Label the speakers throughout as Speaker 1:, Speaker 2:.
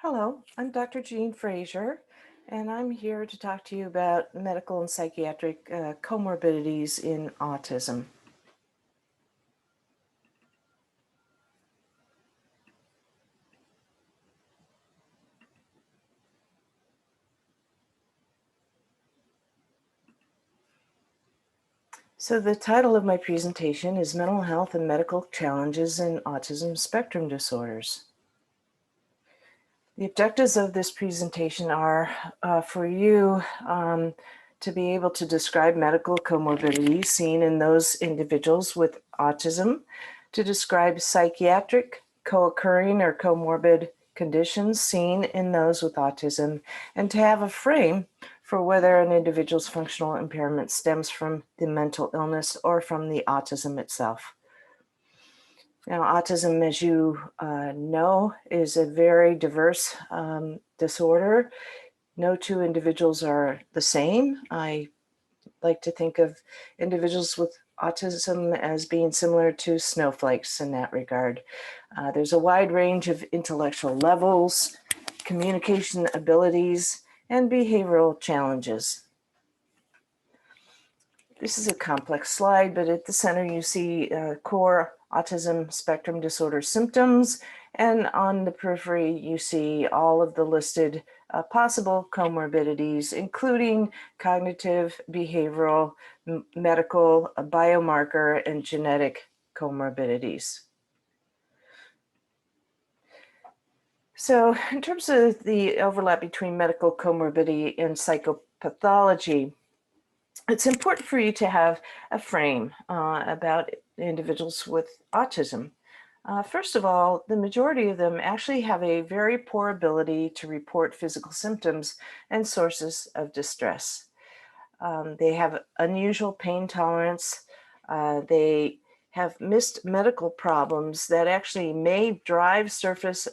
Speaker 1: Hello, I'm Dr. Jean Frasier, and I'm here to talk to you about medical and psychiatric comorbidities in autism. So the title of my presentation is Mental Health and Medical Challenges in Autism Spectrum Disorders. The objectives of this presentation are for you to be able to describe medical comorbidities seen in those individuals with autism, to describe psychiatric co-occurring or comorbid conditions seen in those with autism, and to have a frame for whether an individual's functional impairment stems from the mental illness or from the autism itself. Now, autism, as you know, is a very diverse disorder. No two individuals are the same. I like to think of individuals with autism as being similar to snowflakes in that regard. There's a wide range of intellectual levels, communication abilities, and behavioral challenges. This is a complex slide, but at the center you see core autism spectrum disorder symptoms, and on the periphery you see all of the listed possible comorbidities, including cognitive, behavioral, medical, biomarker, and genetic comorbidities. So in terms of the overlap between medical comorbidity and psychopathology, it's important for you to have a frame about individuals with autism. First of all, the majority of them actually have a very poor ability to report physical symptoms and sources of distress. They have unusual pain tolerance. They have missed medical problems that actually may drive surface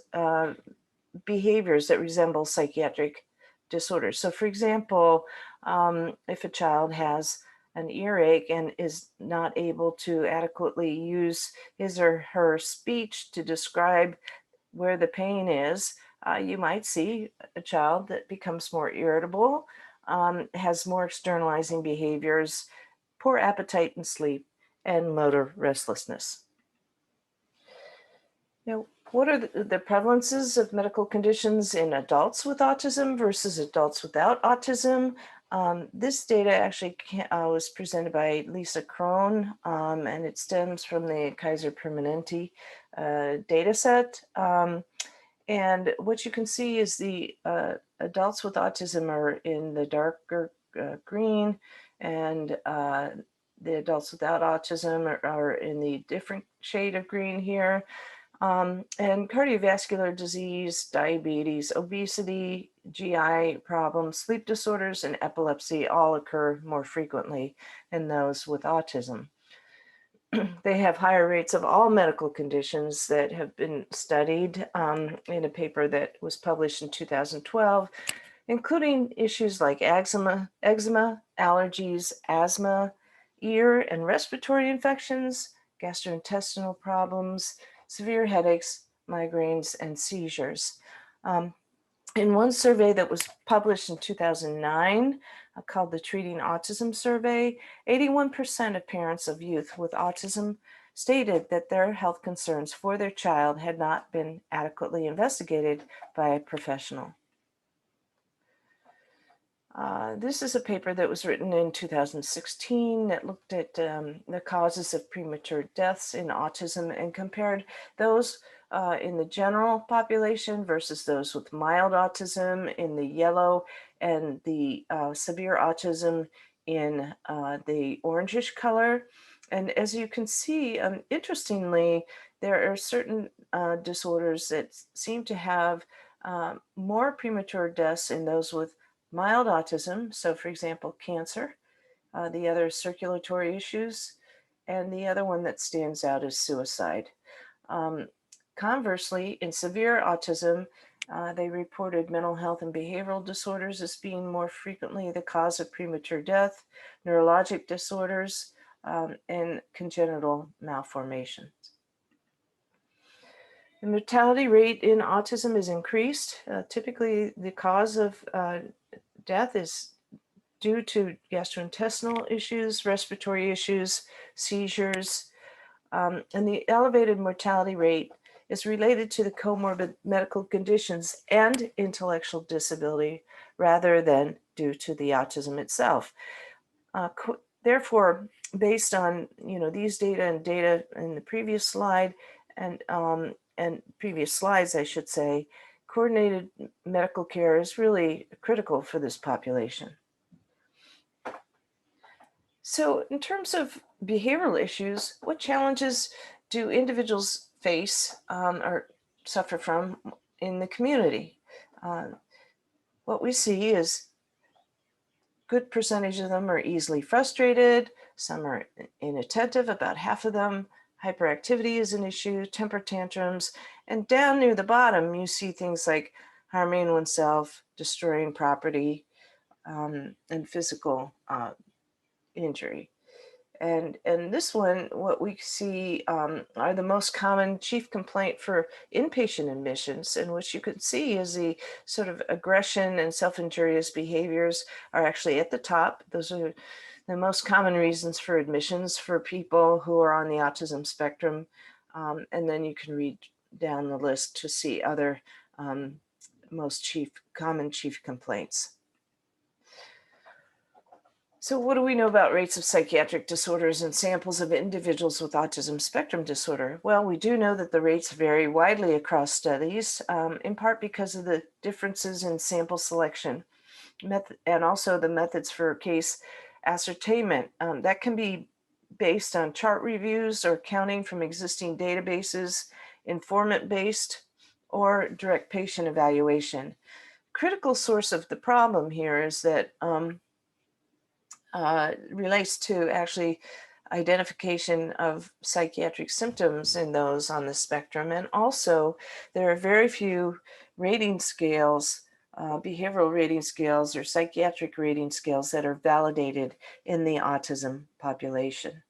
Speaker 1: behaviors that resemble psychiatric disorders. So for example, if a child has an earache and is not able to adequately use his or her speech to describe where the pain is, you might see a child that becomes more irritable, has more externalizing behaviors, poor appetite and sleep, and motor restlessness. Now, what are the prevalences of medical conditions in adults with autism versus adults without autism? This data actually was presented by Lisa Krohn, and it stems from the Kaiser Permanente data set. And what you can see is the adults with autism are in the darker green, and the adults without autism are in the different shade of green here. And cardiovascular disease, diabetes, obesity, GI problems, sleep disorders, and epilepsy all occur more frequently in those with autism. They have higher rates of all medical conditions that have been studied in a paper that was published in 2012, including issues like eczema, allergies, asthma, ear and respiratory infections, gastrointestinal problems, severe headaches, migraines, and seizures. In one survey that was published in 2009, called the Treating Autism Survey, 81% of parents of youth with autism stated that their health concerns for their child had not been adequately investigated by a professional. This is a paper that was written in 2016 that looked at the causes of premature deaths in autism and compared those in the general population versus those with mild autism in the yellow and the severe autism in the orangish color. And as you can see, interestingly, there are certain disorders that seem to have more premature deaths in those with mild autism, so for example, cancer, the other circulatory issues, and the other one that stands out is suicide. Conversely, in severe autism, they reported mental health and behavioral disorders as being more frequently the cause of premature death, neurologic disorders, and congenital malformations. The mortality rate in autism is increased. Typically, the cause of death is due to gastrointestinal issues, respiratory issues, seizures, and the elevated mortality rate is related to the comorbid medical conditions and intellectual disability rather than due to the autism itself. Therefore, based on these data and data in the previous slide and previous slides, I should say, coordinated medical care is really critical for this population. So in terms of behavioral issues, what challenges do individuals face or suffer from in the community? What we see is good percentage of them are easily frustrated. Some are inattentive, about half of them. Hyperactivity is an issue, temper tantrums, and down near the bottom, you see things like harming oneself, destroying property, and physical injury. And this one, what we see are the most common chief complaint for inpatient admissions, and which you can see is the sort of aggression and self-injurious behaviors are actually at the top. Those are the most common reasons for admissions for people who are on the autism spectrum. And then you can read down the list to see other most common chief complaints. So what do we know about rates of psychiatric disorders and samples of individuals with autism spectrum disorder? Well, we do know that the rates vary widely across studies, in part because of the differences in sample selection and also the methods for case ascertainment. That can be based on chart reviews or counting from existing databases, informant-based, or direct patient evaluation. Critical source of the problem here is that relates to actually identification of psychiatric symptoms in those on the spectrum. And also, there are very few rating scales, behavioral rating scales or psychiatric rating scales that are validated in the autism population.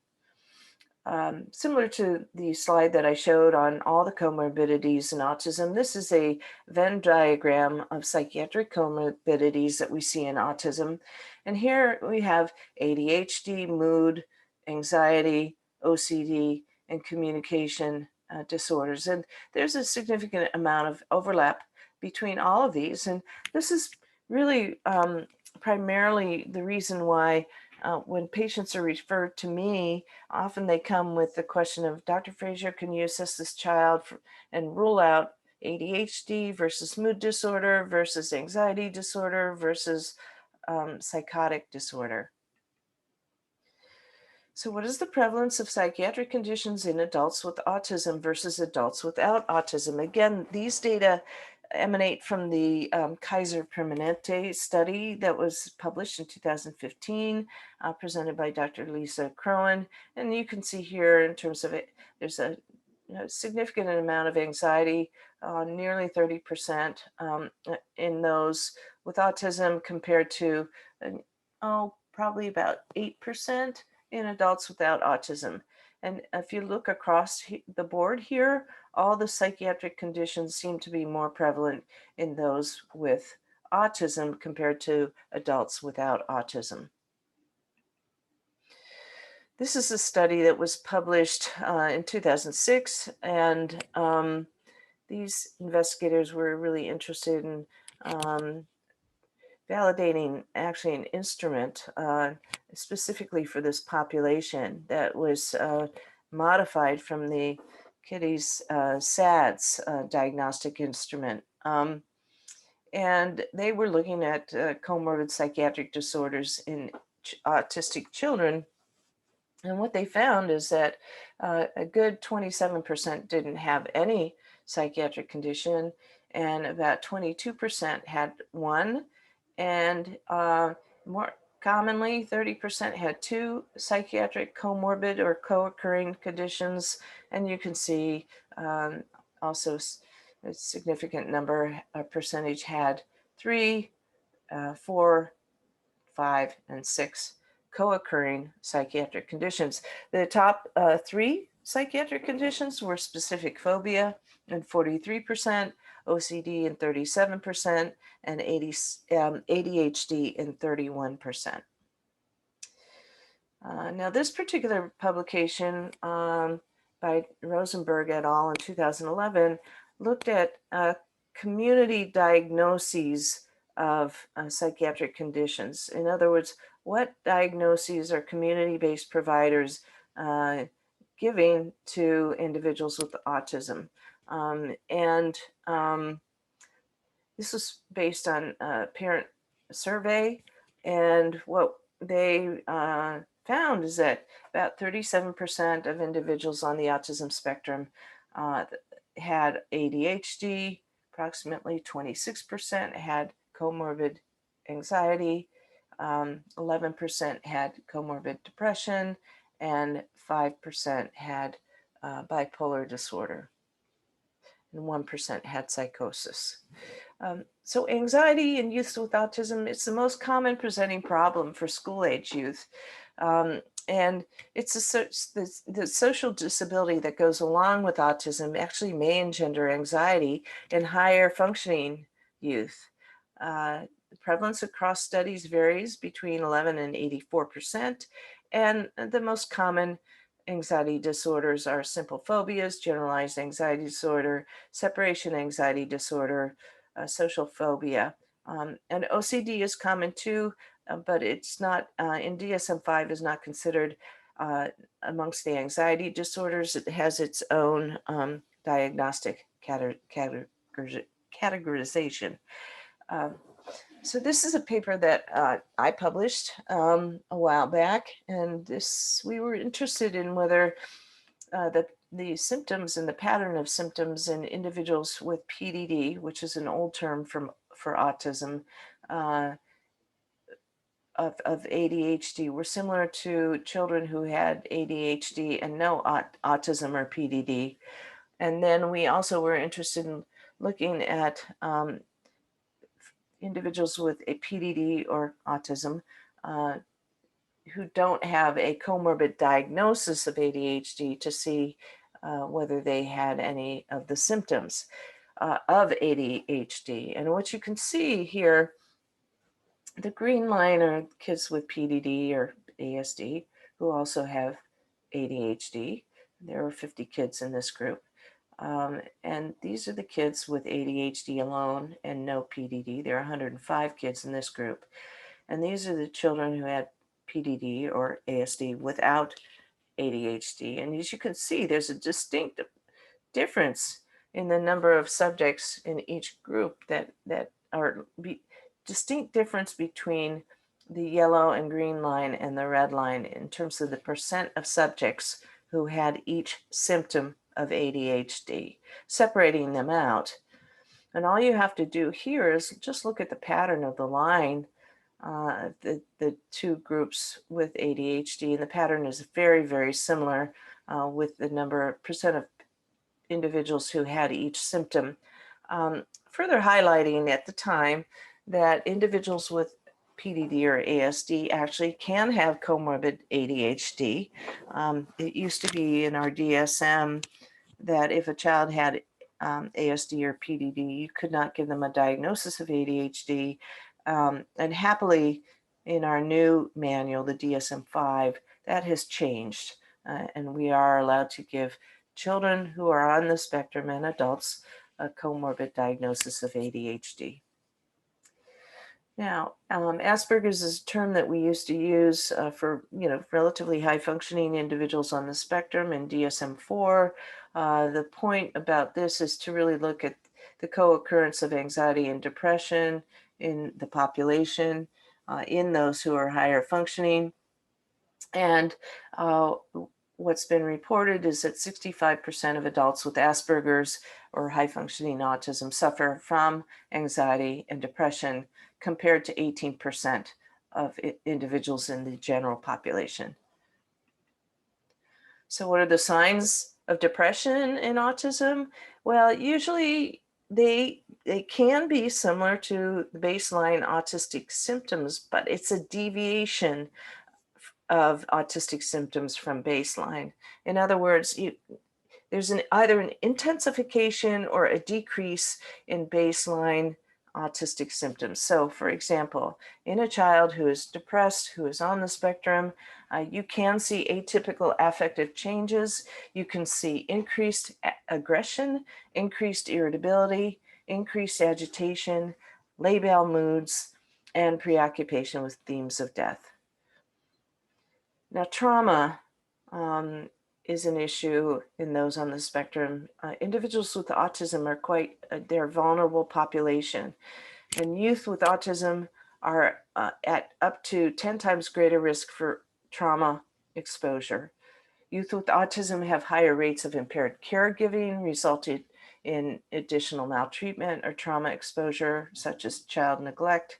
Speaker 1: Similar to the slide that I showed on all the comorbidities in autism, this is a Venn diagram of psychiatric comorbidities that we see in autism. And here we have ADHD, mood, anxiety, OCD, and communication disorders. And there's a significant amount of overlap between all of these. And this is really primarily the reason why when patients are referred to me, often they come with the question of, Dr. Frasier, can you assess this child and rule out ADHD versus mood disorder versus anxiety disorder versus psychotic disorder? So what is the prevalence of psychiatric conditions in adults with autism versus adults without autism? Again, these data emanate from the Kaiser Permanente study that was published in 2015, presented by Dr. Lisa Crowan. And you can see here in terms of it, there's a significant amount of anxiety, nearly 30% in those with autism compared to, probably about 8% in adults without autism. And if you look across the board here, all the psychiatric conditions seem to be more prevalent in those with autism compared to adults without autism. This is a study that was published in 2006, and these investigators were really interested in validating actually an instrument specifically for this population that was modified from the Kitty's SADS diagnostic instrument. And they were looking at comorbid psychiatric disorders in autistic children. And what they found is that a good 27% didn't have any psychiatric condition, and about 22% had one, and more commonly, 30% had two psychiatric comorbid or co-occurring conditions. And you can see also a significant number, a percentage had 3, 4, 5, and 6 co-occurring psychiatric conditions. The top 3 psychiatric conditions were specific phobia in 43%, OCD in 37%, and ADHD in 31%. Now, this particular publication by Rosenberg et al. In 2011 looked at community diagnoses of psychiatric conditions. In other words, what diagnoses are community-based providers giving to individuals with autism? This was based on a parent survey, and what they found is that about 37% of individuals on the autism spectrum had ADHD, approximately 26% had comorbid anxiety, 11% had comorbid depression, and 5% had bipolar disorder, and 1% had psychosis. So anxiety in youth with autism, it's the most common presenting problem for school-age youth. And it's the social disability that goes along with autism actually may engender anxiety in higher functioning youth. The prevalence across studies varies between 11 and 84%. And the most common anxiety disorders are simple phobias, generalized anxiety disorder, separation anxiety disorder, social phobia. And OCD is common too, but it's not, in DSM-5 is not considered amongst the anxiety disorders. It has its own diagnostic categorization. So this is a paper that I published a while back, and we were interested in whether the symptoms and the pattern of symptoms in individuals with PDD, which is an old term for autism, of ADHD were similar to children who had ADHD and no autism or PDD. And then we also were interested in looking at individuals with a PDD or autism who don't have a comorbid diagnosis of ADHD to see whether they had any of the symptoms of ADHD. And what you can see here, the green line are kids with PDD or ASD who also have ADHD. There were 50 kids in this group. And these are the kids with ADHD alone and no PDD. There are 105 kids in this group. And these are the children who had PDD or ASD without ADHD. And as you can see, there's a distinct difference in the number of subjects in each group that are distinct difference between the yellow and green line and the red line in terms of the percent of subjects who had each symptom of ADHD, separating them out. And all you have to do here is just look at the pattern of the line, the two groups with ADHD, and the pattern is very, very similar with the percent of individuals who had each symptom. Further highlighting at the time that individuals with PDD or ASD actually can have comorbid ADHD. It used to be in our DSM that if a child had ASD or PDD, you could not give them a diagnosis of ADHD. And happily, in our new manual, the DSM-5, that has changed. And we are allowed to give children who are on the spectrum and adults a comorbid diagnosis of ADHD. Now, Asperger's is a term that we used to use for relatively high functioning individuals on the spectrum in DSM-4. The point about this is to really look at the co-occurrence of anxiety and depression in the population, in those who are higher functioning. And what's been reported is that 65% of adults with Asperger's or high functioning autism suffer from anxiety and depression, compared to 18% of individuals in the general population. So what are the signs of depression in autism? Well, usually they can be similar to the baseline autistic symptoms, but it's a deviation of autistic symptoms from baseline. In other words, there's either an intensification or a decrease in baseline autistic symptoms. So, for example, in a child who is depressed, who is on the spectrum, you can see atypical affective changes. You can see increased aggression, increased irritability, increased agitation, labile moods, and preoccupation with themes of death. Now, trauma is an issue in those on the spectrum. Individuals with autism are they're a vulnerable population, and youth with autism are at up to 10 times greater risk for trauma exposure. Youth with autism have higher rates of impaired caregiving, resulting in additional maltreatment or trauma exposure, such as child neglect.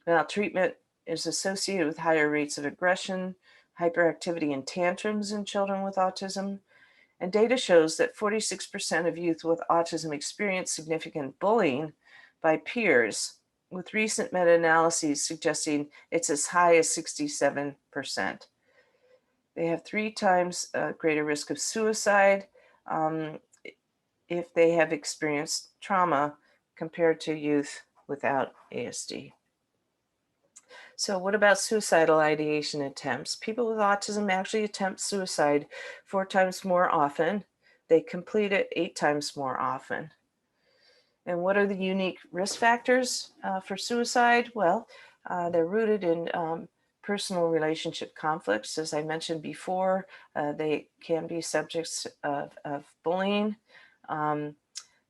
Speaker 1: Maltreatment is associated with higher rates of aggression, hyperactivity, and tantrums in children with autism. And data shows that 46% of youth with autism experience significant bullying by peers, with recent meta-analyses suggesting it's as high as 67%. They have 3 times greater risk of suicide if they have experienced trauma compared to youth without ASD. So what about suicidal ideation attempts? People with autism actually attempt suicide 4 times more often. They complete it 8 times more often. And what are the unique risk factors for suicide? Well, they're rooted in personal relationship conflicts. As I mentioned before, they can be subjects of bullying.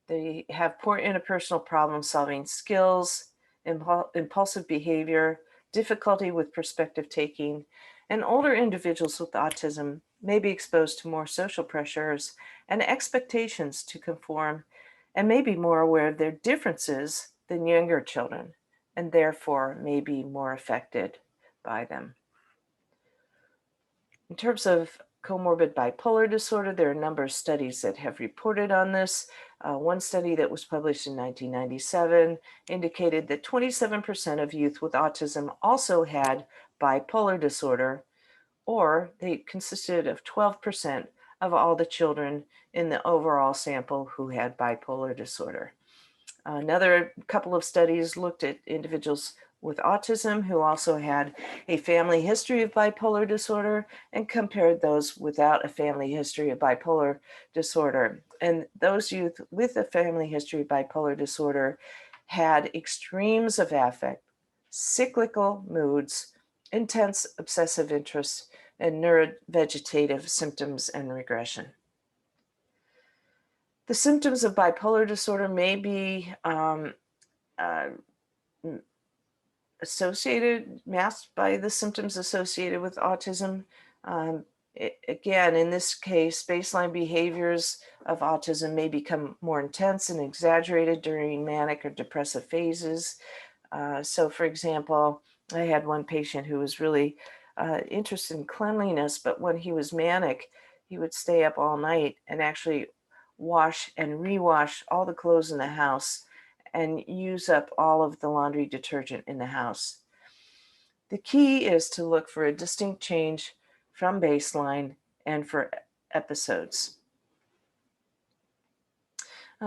Speaker 1: They have poor interpersonal problem-solving skills, impulsive behavior, difficulty with perspective taking, and older individuals with autism may be exposed to more social pressures and expectations to conform, and may be more aware of their differences than younger children, and therefore may be more affected by them. In terms of comorbid bipolar disorder, there are a number of studies that have reported on this. One study that was published in 1997 indicated that 27% of youth with autism also had bipolar disorder, or they consisted of 12% of all the children in the overall sample who had bipolar disorder. Another couple of studies looked at individuals with autism who also had a family history of bipolar disorder and compared those without a family history of bipolar disorder. And those youth with a family history of bipolar disorder had extremes of affect, cyclical moods, intense obsessive interest, and neurovegetative symptoms and regression. The symptoms of bipolar disorder may be masked by the symptoms associated with autism. Again, in this case, baseline behaviors of autism may become more intense and exaggerated during manic or depressive phases. So, for example, I had one patient who was really interested in cleanliness, but when he was manic, he would stay up all night and actually wash and rewash all the clothes in the house and use up all of the laundry detergent in the house. The key is to look for a distinct change from baseline and for episodes.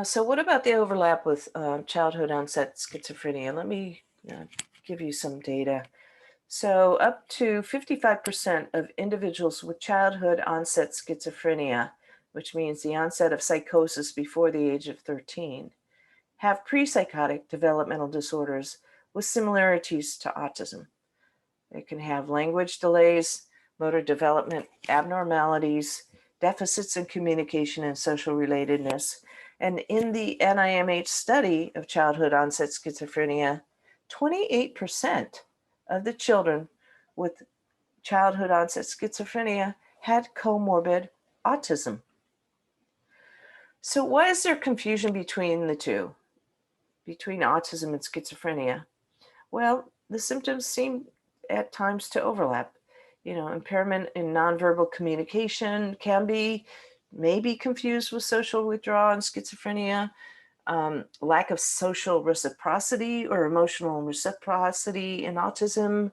Speaker 1: So what about the overlap with childhood onset schizophrenia? Let me give you some data. So up to 55% of individuals with childhood onset schizophrenia, which means the onset of psychosis before the age of 13, have pre-psychotic developmental disorders with similarities to autism. They can have language delays, motor development abnormalities, deficits in communication and social relatedness. And in the NIMH study of childhood onset schizophrenia, 28% of the children with childhood onset schizophrenia had comorbid autism. So why is there confusion between the two, between autism and schizophrenia? Well, the symptoms seem at times to overlap. Impairment in nonverbal communication may be confused with social withdrawal and schizophrenia. Lack of social reciprocity or emotional reciprocity in autism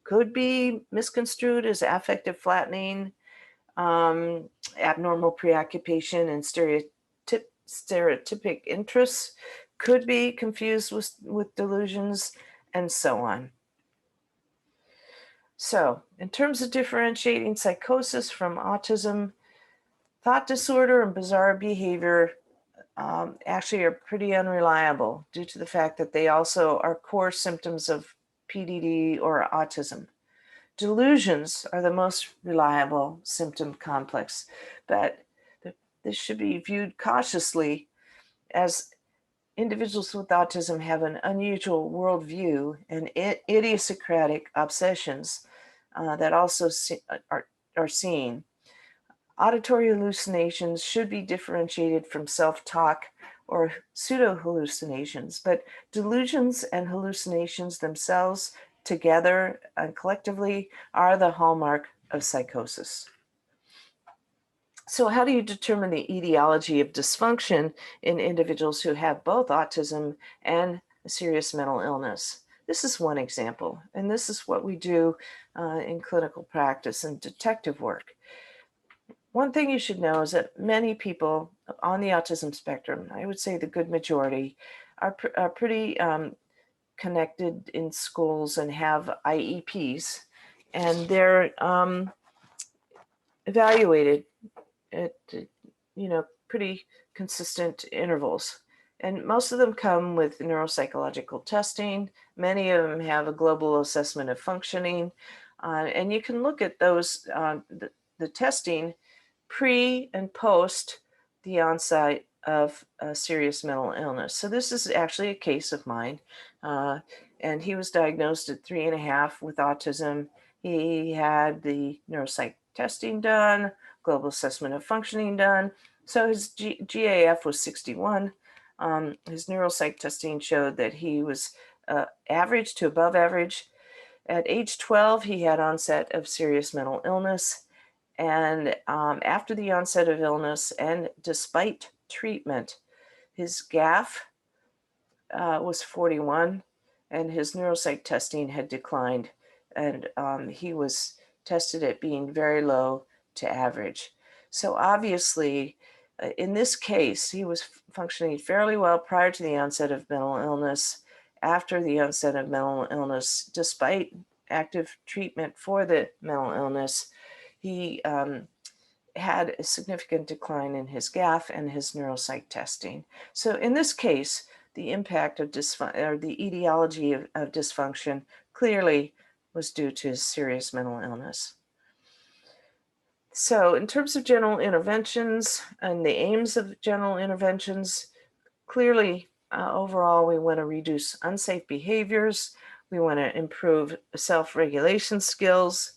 Speaker 1: could be misconstrued as affective flattening, abnormal preoccupation, and stereotypic interests could be confused with delusions, and so on. So, in terms of differentiating psychosis from autism, thought disorder and bizarre behavior actually are pretty unreliable due to the fact that they also are core symptoms of PDD or autism. Delusions are the most reliable symptom complex, but this should be viewed cautiously as individuals with autism have an unusual worldview and idiosyncratic obsessions that also are seen. Auditory hallucinations should be differentiated from self-talk or pseudo-hallucinations, but delusions and hallucinations themselves together and collectively are the hallmark of psychosis. So how do you determine the etiology of dysfunction in individuals who have both autism and a serious mental illness? This is one example, and this is what we do in clinical practice and detective work. One thing you should know is that many people on the autism spectrum, I would say the good majority, are pretty connected in schools and have IEPs, and they're evaluated at pretty consistent intervals. And most of them come with neuropsychological testing. Many of them have a global assessment of functioning. And you can look at those, the testing pre and post the onset of a serious mental illness. So this is actually a case of mine. And he was diagnosed at 3.5 with autism. He had the neuropsych testing done, global assessment of functioning done. So his GAF was 61. His neuropsych testing showed that he was average to above average. At age 12, he had onset of serious mental illness. And after the onset of illness and despite treatment, his GAF was 41 and his neuropsych testing had declined. And he was tested at being very low to average. So obviously, in this case, he was functioning fairly well prior to the onset of mental illness. After the onset of mental illness, despite active treatment for the mental illness, he had a significant decline in his GAF and his neuropsych testing. So in this case, the impact of the etiology of dysfunction clearly was due to his serious mental illness. So in terms of general interventions and the aims of general interventions, clearly overall we want to reduce unsafe behaviors, we want to improve self-regulation skills,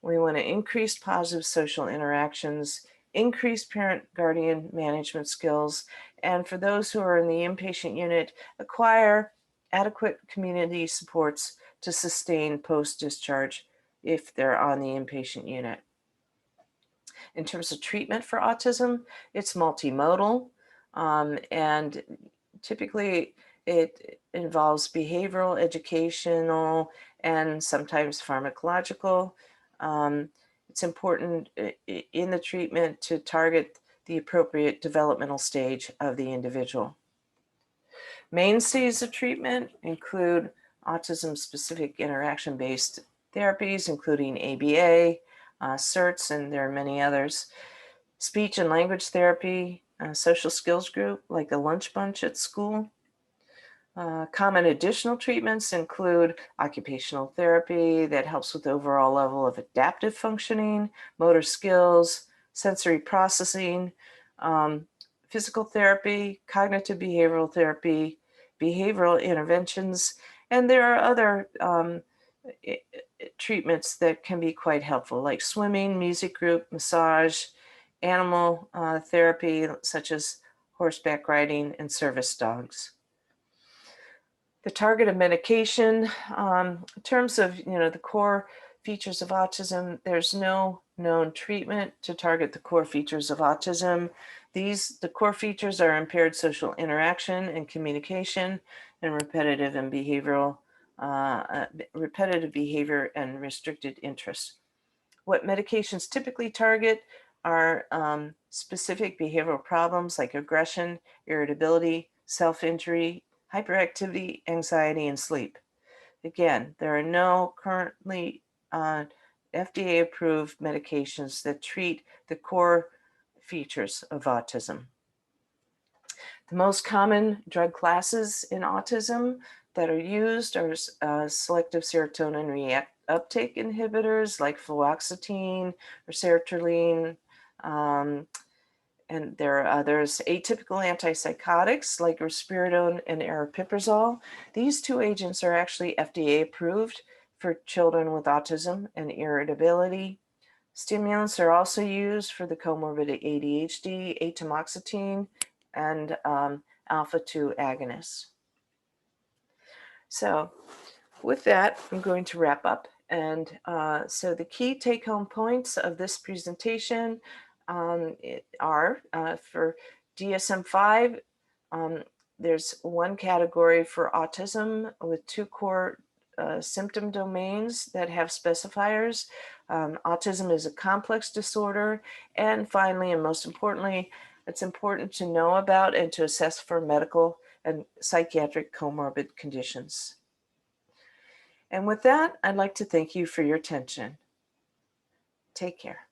Speaker 1: we want to increase positive social interactions, increase parent-guardian management skills, and for those who are in the inpatient unit, acquire adequate community supports to sustain post-discharge if they're on the inpatient unit. In terms of treatment for autism, it's multimodal, and typically it involves behavioral, educational, and sometimes pharmacological. It's important in the treatment to target the appropriate developmental stage of the individual. Mainstays of treatment include autism-specific interaction-based therapies, including ABA, CERTs, and there are many others. Speech and language therapy, social skills group, like a lunch bunch at school. Common additional treatments include occupational therapy that helps with the overall level of adaptive functioning, motor skills, sensory processing, physical therapy, cognitive behavioral therapy, behavioral interventions, and there are other treatments that can be quite helpful, like swimming, music group, massage, animal therapy, such as horseback riding and service dogs. The target of medication, in terms of the core features of autism, there's no known treatment to target the core features of autism. The core features are impaired social interaction and communication, and repetitive and behavioral repetitive behavior, and restricted interest. What medications typically target are specific behavioral problems like aggression, irritability, self-injury, hyperactivity, anxiety, and sleep. Again, there are no currently FDA-approved medications that treat the core features of autism. The most common drug classes in autism that are used are selective serotonin uptake inhibitors like fluoxetine or sertraline. And there are others, atypical antipsychotics like risperidone and aripiprazole. These two agents are actually FDA approved for children with autism and irritability. Stimulants are also used for the comorbid ADHD, atomoxetine, and alpha-2 agonists. So with that, I'm going to wrap up. And so the key take-home points of this presentation are for DSM-5, there's one category for autism with two core symptom domains that have specifiers. Autism is a complex disorder. And finally, and most importantly, it's important to know about and to assess for medical and psychiatric comorbid conditions. And with that, I'd like to thank you for your attention. Take care.